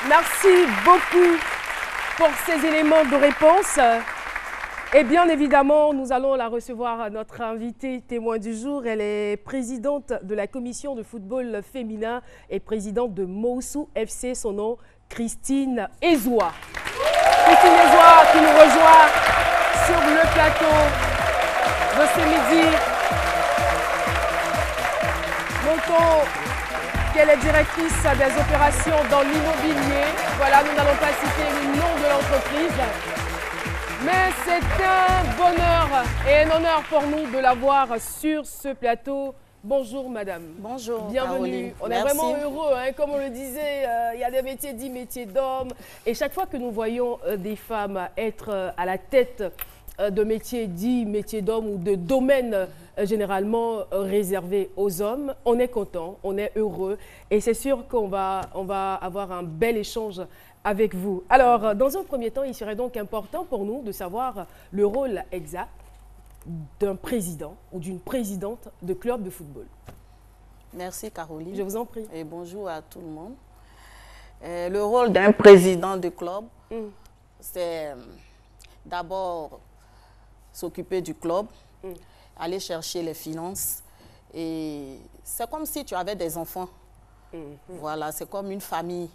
Merci beaucoup pour ces éléments de réponse. Et bien évidemment, nous allons la recevoir, notre invitée témoin du jour. Elle est présidente de la commission de football féminin et présidente de Moussou FC. Son nom, Christine Ezoua. Christine Ezoua qui nous rejoint sur le plateau de ce midi. Notons qu'elle est directrice des opérations dans l'immobilier. Voilà, nous n'allons pas citer le nom de l'entreprise. Mais c'est un bonheur et un honneur pour nous de la voir sur ce plateau. Bonjour madame. Bonjour. Bienvenue. Caroline. On est Merci. vraiment heureux, hein, comme on le disait, il y a des métiers dits métiers d'hommes. Et chaque fois que nous voyons des femmes être à la tête de métiers dits métiers d'hommes ou de domaines généralement réservés aux hommes, on est content, on est heureux. Et c'est sûr qu'on va avoir un bel échange avec vous. Alors, dans un premier temps, il serait donc important pour nous de savoir le rôle exact d'un président ou d'une présidente de club de football. Merci Caroline. Je vous en prie. Et bonjour à tout le monde. Le rôle d'un président de club, c'est d'abord s'occuper du club, aller chercher les finances. Et c'est comme si tu avais des enfants. Voilà, c'est comme une famille.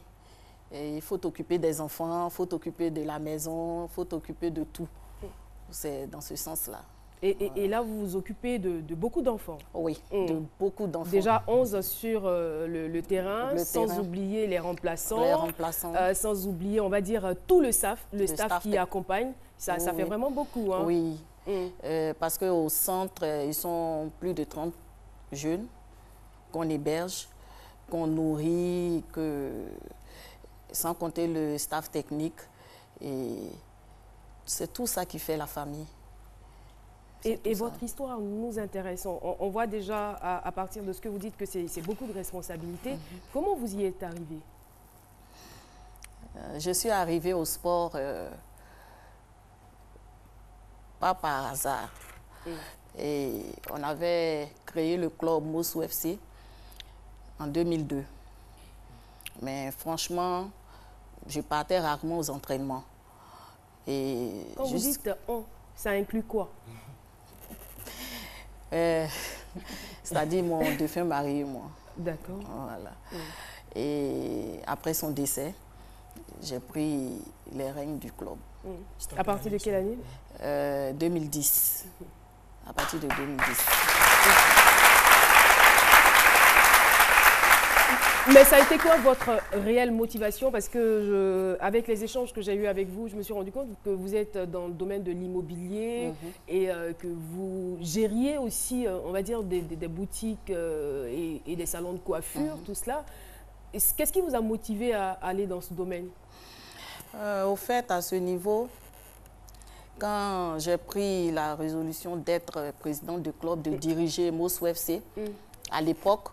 Et il faut t'occuper des enfants, il faut t'occuper de la maison, il faut t'occuper de tout. C'est dans ce sens-là. Et là, vous vous occupez de beaucoup d'enfants. Oui, de beaucoup d'enfants. Déjà 11 sur le terrain, sans oublier les remplaçants. Sans oublier, on va dire, tout le staff qui accompagne. Ça fait vraiment beaucoup. Hein. Oui, parce qu'au centre, ils sont plus de 30 jeunes qu'on héberge, qu'on nourrit, sans compter le staff technique. Et c'est tout ça qui fait la famille. Et votre histoire nous intéresse. On voit déjà, à partir de ce que vous dites, que c'est beaucoup de responsabilités. Comment vous y êtes arrivé? Je suis arrivée au sport pas par hasard. Et on avait créé le club Moussou FC en 2002. Mais franchement, je partais rarement aux entraînements. Et quand vous dites « on », ça inclut quoi? C'est-à-dire mon défunt mari et moi. D'accord. Voilà. Et après son décès, j'ai pris les rênes du club. À partir de quelle année? 2010. À partir de 2010. Mais ça a été quoi votre réelle motivation? Parce que avec les échanges que j'ai eus avec vous, je me suis rendu compte que vous êtes dans le domaine de l'immobilier et que vous gériez aussi, on va dire, des boutiques et des salons de coiffure, tout cela. Qu'est-ce qui vous a motivé à aller dans ce domaine? Au fait, à ce niveau, quand j'ai pris la résolution d'être présidente du club, de diriger Moussou FC, à l'époque,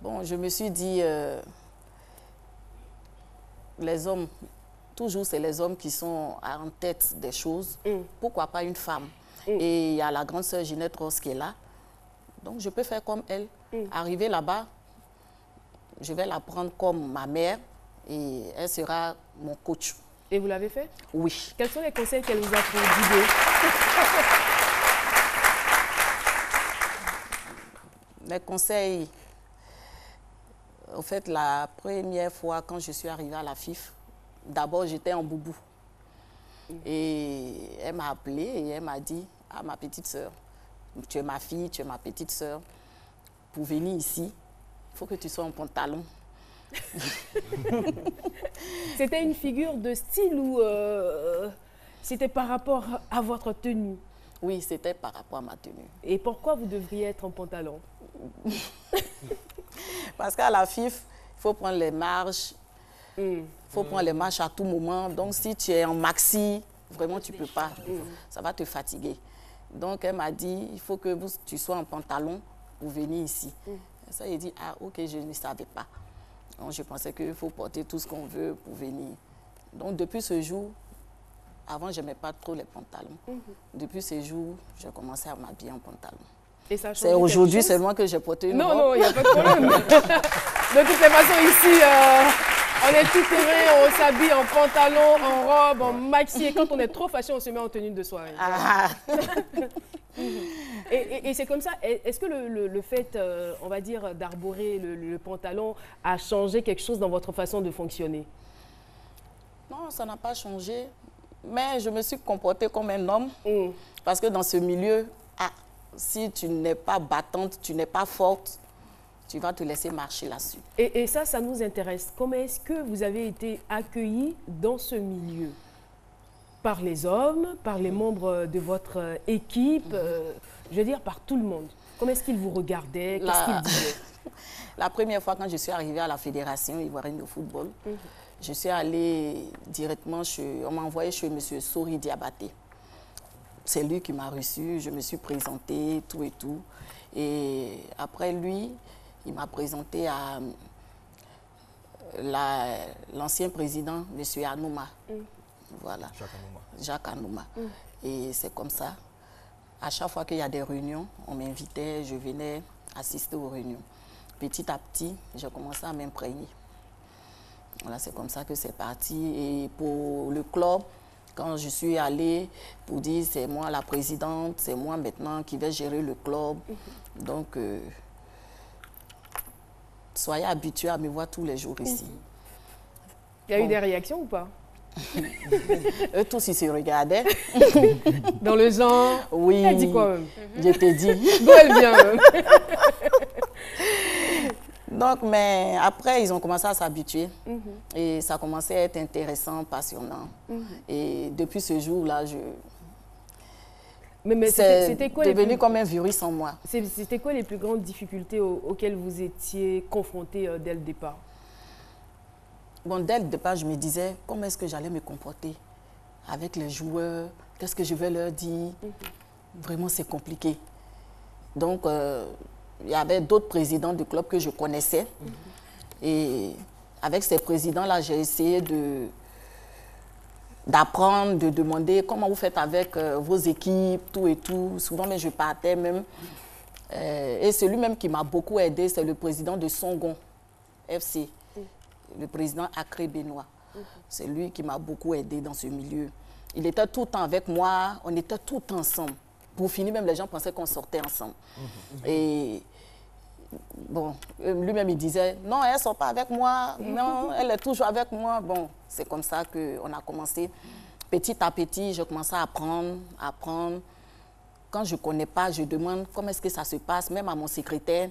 bon, je me suis dit, les hommes, toujours c'est les hommes qui sont en tête des choses. Pourquoi pas une femme? Et il y a la grande sœur Ginette Ross qui est là. Donc je peux faire comme elle. Arriver là-bas, je vais la prendre comme ma mère et elle sera mon coach. Et vous l'avez fait? Oui. Quels sont les conseils qu'elle vous a prodigués? Les conseils... En fait, la première fois, quand je suis arrivée à la FIF, d'abord, j'étais en boubou. Et elle m'a appelée et elle m'a dit, « Ah, ma petite sœur, tu es ma fille, tu es ma petite sœur. Pour venir ici, il faut que tu sois en pantalon. » C'était une figure de style ou c'était par rapport à votre tenue? Oui, c'était par rapport à ma tenue. Et pourquoi vous devriez être en pantalon? Parce qu'à la FIF, il faut prendre les marches. Il faut prendre les marches à tout moment. Donc, si tu es en maxi, vraiment, tu ne peux pas. Ça va te fatiguer. Donc, elle m'a dit, il faut que tu sois en pantalon pour venir ici. Ça, j'ai dit, ah, ok, je ne savais pas. Donc, je pensais qu'il faut porter tout ce qu'on veut pour venir. Donc, depuis ce jour, avant, je n'aimais pas trop les pantalons. Depuis ce jour, j'ai commencé à m'habiller en pantalon. C'est aujourd'hui seulement que j'ai porté une robe. Non, il n'y a pas de problème. De toutes les façons, ici, On est tout aimé, on s'habille en pantalon, en robe, en maxi. Et quand on est trop fâché, on se met en tenue de soirée. Ah. Et c'est comme ça. Est-ce que le fait, on va dire, d'arborer le pantalon a changé quelque chose dans votre façon de fonctionner? Non, ça n'a pas changé. Mais je me suis comportée comme un homme. Parce que dans ce milieu, si tu n'es pas battante, tu n'es pas forte, tu vas te laisser marcher là-dessus. Et ça nous intéresse. Comment est-ce que vous avez été accueillis dans ce milieu? Par les hommes, par les membres de votre équipe, je veux dire par tout le monde. Comment est-ce qu'ils vous regardaient? Qu'est-ce qu'ils disaient? La première fois quand je suis arrivée à la Fédération ivoirienne de football, je suis allée directement on m'a envoyé chez M. Sori Diabaté. C'est lui qui m'a reçu, je me suis présentée, tout et tout. Et après lui, il m'a présenté à l'ancien président, M. Anouma. Voilà. Jacques Anouma. Et c'est comme ça. À chaque fois qu'il y a des réunions, on m'invitait, je venais assister aux réunions. Petit à petit, j'ai commencé à m'imprégner. Voilà, c'est comme ça que c'est parti. Et pour le club, quand je suis allée pour dire c'est moi la présidente, c'est moi maintenant qui vais gérer le club. Donc, soyez habitués à me voir tous les jours ici. Il y a eu des réactions ou pas? Eux tous, ils se regardaient. Dans le genre? Oui. Elle dit quoi même? Je te dis. D'où elle vient même? Donc, mais après, ils ont commencé à s'habituer. Et ça commençait à être intéressant, passionnant. Et depuis ce jour-là, Mais c'était quoi devenu comme un virus en moi. C'était quoi les plus grandes difficultés auxquelles vous étiez confrontés dès le départ? Bon, dès le départ, je me disais, comment est-ce que j'allais me comporter avec les joueurs? Qu'est-ce que je vais leur dire? Vraiment, c'est compliqué. Donc, il y avait d'autres présidents du club que je connaissais. Et avec ces présidents-là, j'ai essayé d'apprendre, de demander comment vous faites avec vos équipes, tout et tout. Souvent, mais je partais même. Et celui même qui m'a beaucoup aidé, c'est le président de Songon FC. Le président Acré Benoît. C'est lui qui m'a beaucoup aidé dans ce milieu. Il était tout le temps avec moi, on était tout le temps ensemble. Pour finir, même les gens pensaient qu'on sortait ensemble. Et bon, lui-même il disait, non, elle ne sort pas avec moi, non, elle est toujours avec moi. Bon, c'est comme ça qu'on a commencé. Petit à petit, j'ai commencé à apprendre. Quand je ne connais pas, je demande comment est-ce que ça se passe, même à mon secrétaire.